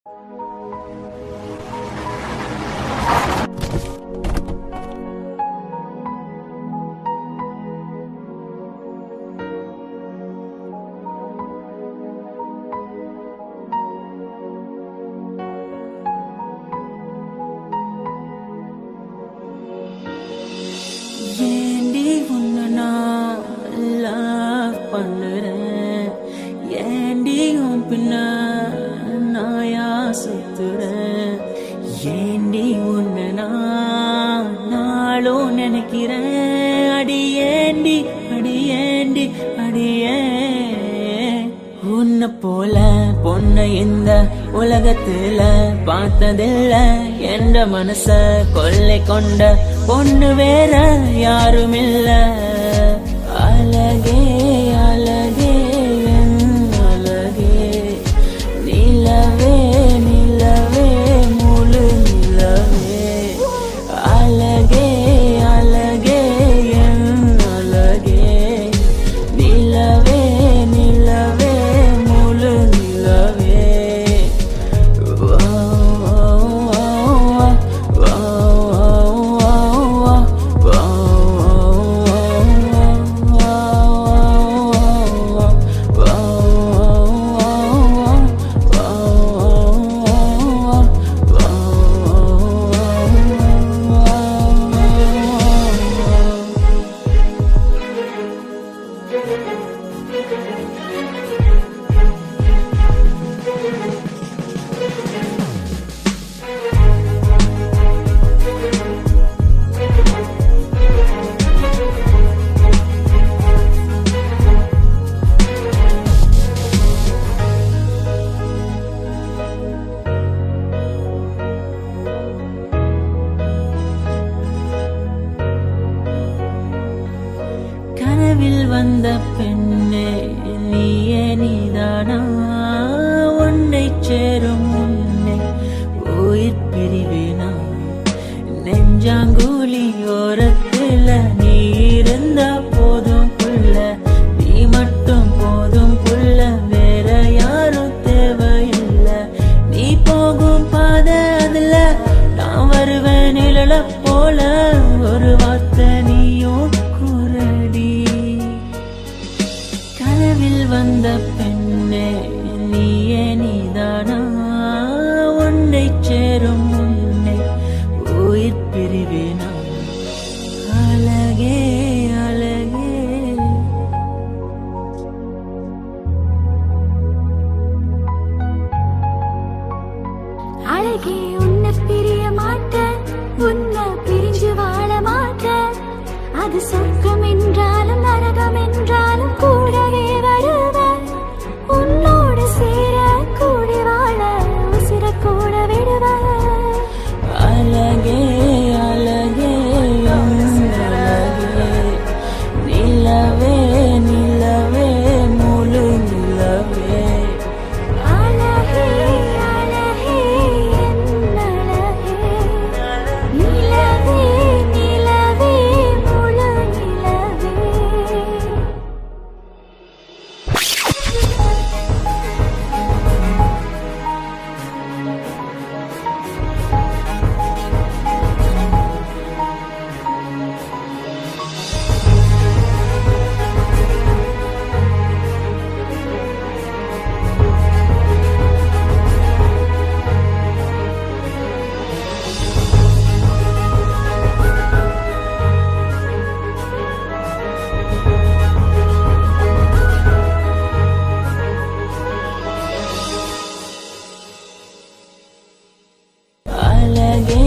ஏண்டி உன்னை நான் லவ் பண்ணுறேன், ஏண்டி உன் பின்ன நாயா சுத்துறேன், ஏண்டி உன்னை நான் நாளும் நினைக்கிறேன், அடியேண்டி அடியேண்டி அடியே. உன்னை போல பொண்ணை இந்த உலகத்துல பார்த்ததில்ல, என்ற மனச கொள்ளை கொண்ட பொண்ணு வேற யாரும் இல்ல. அழகே அழகே என் அழகே, நிலவே நிலவே முழு நிலவே, அழகே அழகே என் அழகே, நிலவே நிலவே முழு நிலவே. கனவில் வந்த பெண்ணே நீயே நீதானா, உன்னை சேரும் முன்னே உயிர் பிரிவேனா, நெஞ்சாங்குழி ஓரத்துல நீ இருந்தா போதும் புள்ள, நீ மட்டும் போதும் புள்ள, வேற யாரும் தேவையில்லை. நீ போகும் பாதை அதுல நான் வருவேன் நிழல போல, ஒரு வார்த்தை நீயும் குரடி. கனவில் வந்த பெண்ணே நீயே நீதானா, உன்னை சேரும் முன்னே உயிர் பிரிவேனா, அழகே அழகே. அழகே உன்னை பிரிய மாட்டேன், உன்னை பிரிஞ்சு வாழ மாட்டேன், அது சொர்க்கம் என்றாலும் நரகம் என்றாலும் கூடவே வருவேன், உன்னோடு சேர கூடி வாழ உசிர கூட விடுவேன். அழகே அழகே அழகே, நிலவே நிலவே முழு நிலவே, அழகே அழகே என் அழகே, நிலவே நிலவே முழு நிலவே. அழகே